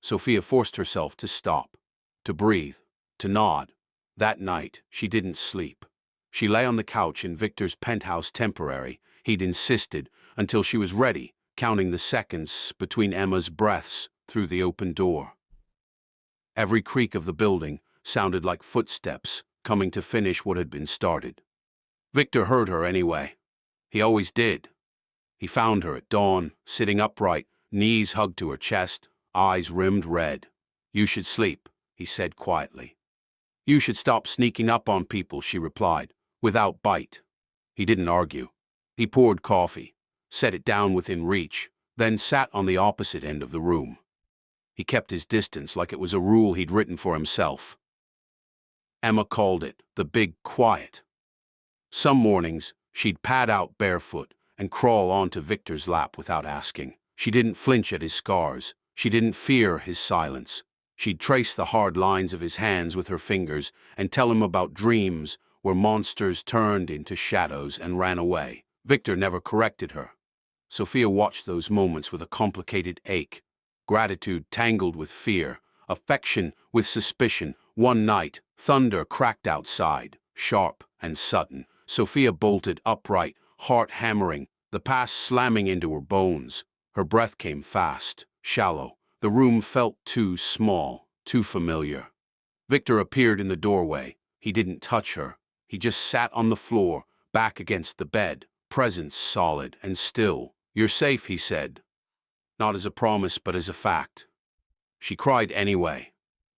[SPEAKER 1] Sophia forced herself to stop, to breathe, to nod. That night, she didn't sleep. She lay on the couch in Victor's penthouse temporary, he'd insisted, until she was ready, counting the seconds between Emma's breaths through the open door. Every creak of the building sounded like footsteps coming to finish what had been started. Victor heard her anyway. He always did. He found her at dawn, sitting upright, knees hugged to her chest, eyes rimmed red. You should sleep, he said quietly. You should stop sneaking up on people, she replied, without bite. He didn't argue. He poured coffee, set it down within reach, then sat on the opposite end of the room. He kept his distance like it was a rule he'd written for himself. Emma called it the big quiet. Some mornings, she'd pad out barefoot and crawl onto Victor's lap without asking. She didn't flinch at his scars. She didn't fear his silence. She'd trace the hard lines of his hands with her fingers and tell him about dreams where monsters turned into shadows and ran away. Victor never corrected her. Sophia watched those moments with a complicated ache. Gratitude tangled with fear, affection with suspicion. One night, thunder cracked outside, sharp and sudden. Sophia bolted upright, heart hammering, the past slamming into her bones. Her breath came fast, shallow. The room felt too small, too familiar. Victor appeared in the doorway. He didn't touch her. He just sat on the floor, back against the bed, presence solid and still. "You're safe," he said. Not as a promise, but as a fact. She cried anyway.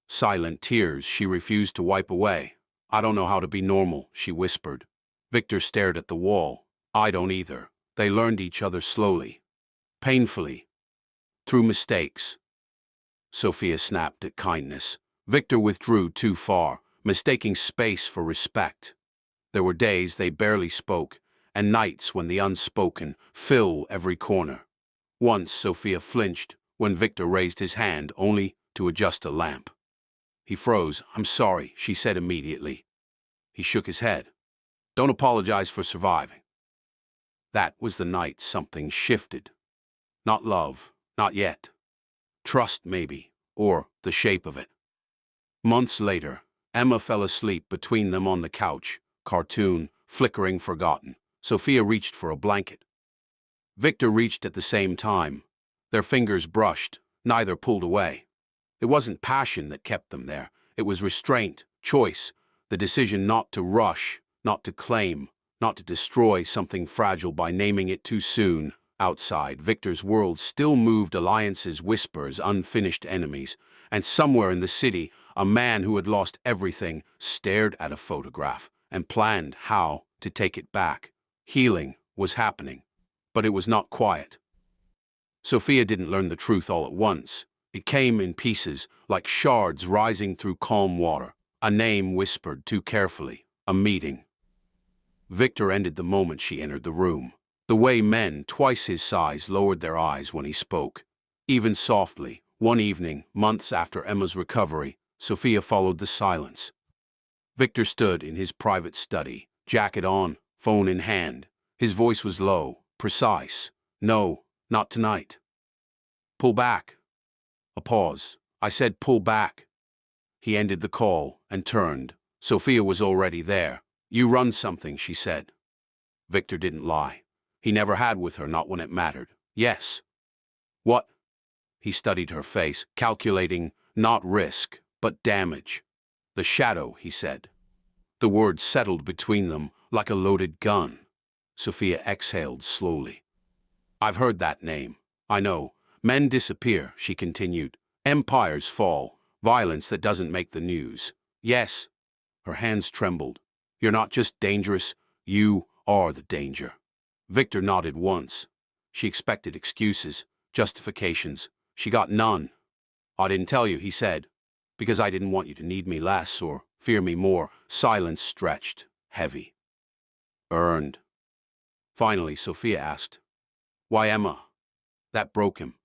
[SPEAKER 1] Silent tears she refused to wipe away. "I don't know how to be normal," she whispered. Victor stared at the wall. "I don't either." They learned each other slowly, painfully, through mistakes. Sophia snapped at kindness. Victor withdrew too far, mistaking space for respect. There were days they barely spoke, and nights when the unspoken fill every corner. Once Sophia flinched when Victor raised his hand only to adjust a lamp. He froze. "I'm sorry," she said immediately. He shook his head. "Don't apologize for surviving." That was the night something shifted. Not love, not yet. Trust, maybe, or the shape of it. Months later, Emma fell asleep between them on the couch, cartoon, flickering, forgotten. Sophia reached for a blanket. Victor reached at the same time. Their fingers brushed, neither pulled away. It wasn't passion that kept them there. It was restraint, choice, the decision not to rush, not to claim, not to destroy something fragile by naming it too soon. Outside, Victor's world still moved, alliances, whispers, unfinished enemies, and somewhere in the city, a man who had lost everything stared at a photograph and planned how to take it back. Healing was happening, but it was not quiet. Sophia didn't learn the truth all at once. It came in pieces, like shards rising through calm water. A name whispered too carefully. A meeting. Victor ended the moment she entered the room. The way men, twice his size, lowered their eyes when he spoke. Even softly, one evening, months after Emma's recovery, Sophia followed the silence. Victor stood in his private study, jacket on, phone in hand. His voice was low, precise. "No, not tonight." "Pull back." A pause. "I said pull back." He ended the call and turned. Sophia was already there. "You run something," she said. Victor didn't lie. He never had with her, not when it mattered. "Yes." "What?" He studied her face, calculating not risk, but damage. "The shadow," he said. The words settled between them like a loaded gun. Sophia exhaled slowly. "I've heard that name. I know. Men disappear," she continued. "Empires fall. Violence that doesn't make the news." "Yes." Her hands trembled. "You're not just dangerous. You are the danger." Victor nodded once. She expected excuses, justifications. She got none. "I didn't tell you," he said, "because I didn't want you to need me less or fear me more." Silence stretched, heavy. "Earned." Finally, Sophia asked, "Why Emma?" That broke him.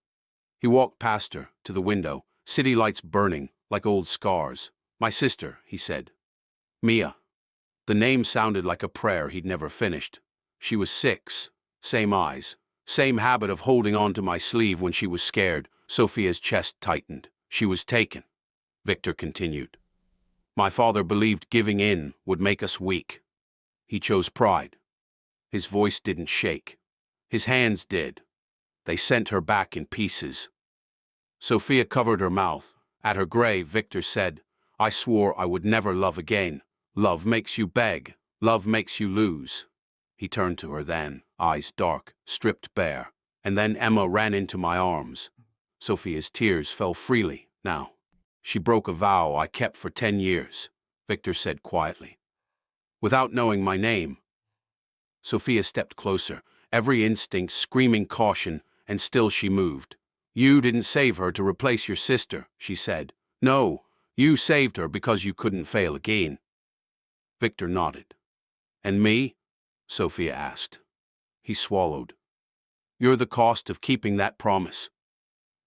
[SPEAKER 1] He walked past her, to the window, city lights burning, like old scars. "My sister," he said. "Mia." The name sounded like a prayer he'd never finished. She was 6, same eyes, same habit of holding on to my sleeve when she was scared. Sophia's chest tightened. "She was taken," Victor continued. "My father believed giving in would make us weak. He chose pride." His voice didn't shake. His hands did. They sent her back in pieces. Sophia covered her mouth. At her grave, Victor said, "I swore I would never love again. Love makes you beg. Love makes you lose." He turned to her then, eyes dark, stripped bare. And then Emma ran into my arms. Sophia's tears fell freely, now. "She broke a vow I kept for 10 years, Victor said quietly. "Without knowing my name." Sophia stepped closer, every instinct screaming caution, and still she moved. "You didn't save her to replace your sister," she said. "No, you saved her because you couldn't fail again." Victor nodded. "And me?" Sophia asked. He swallowed. "You're the cost of keeping that promise."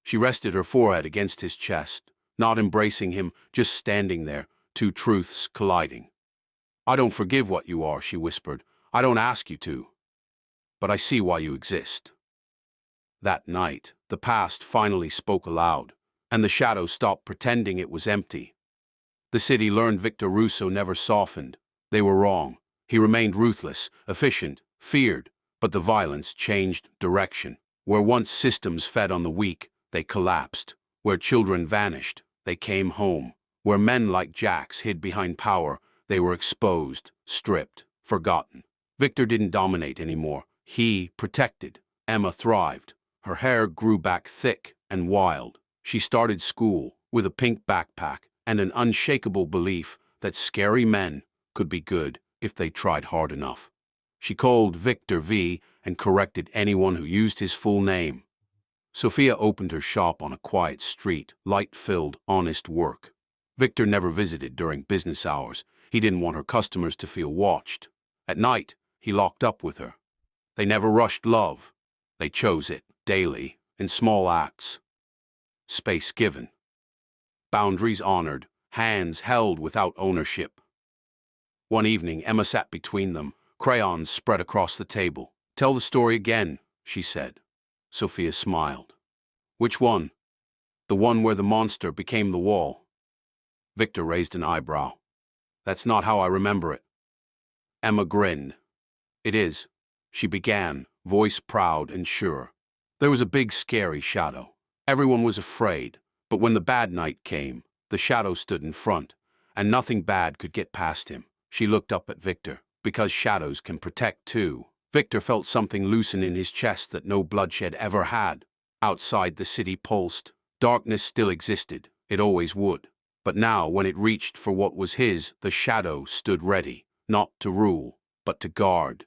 [SPEAKER 1] She rested her forehead against his chest, not embracing him, just standing there, two truths colliding. "I don't forgive what you are," she whispered. "I don't ask you to. But I see why you exist." That night, the past finally spoke aloud, and the shadow stopped pretending it was empty. The city learned Victor Russo never softened. They were wrong. He remained ruthless, efficient, feared, but the violence changed direction. Where once systems fed on the weak, they collapsed. Where children vanished, they came home. Where men like Jax hid behind power, they were exposed, stripped, forgotten. Victor didn't dominate anymore. He protected. Emma thrived. Her hair grew back thick and wild. She started school with a pink backpack and an unshakable belief that scary men could be good if they tried hard enough. She called Victor V and corrected anyone who used his full name. Sophia opened her shop on a quiet street, light-filled, honest work. Victor never visited during business hours. He didn't want her customers to feel watched. At night, he locked up with her. They never rushed love. They chose it, daily, in small acts. Space given. Boundaries honored, hands held without ownership. One evening, Emma sat between them, crayons spread across the table. "Tell the story again," she said. Sophia smiled. "Which one? The one where the monster became the wall?" Victor raised an eyebrow. "That's not how I remember it." Emma grinned. "It is," she began, voice proud and sure. "There was a big scary shadow. Everyone was afraid, but when the bad night came, the shadow stood in front, and nothing bad could get past him." She looked up at Victor, because shadows can protect too. Victor felt something loosen in his chest that no bloodshed ever had. Outside, the city pulsed. Darkness still existed. It always would. But now, when it reached for what was his, the shadow stood ready, not to rule, but to guard.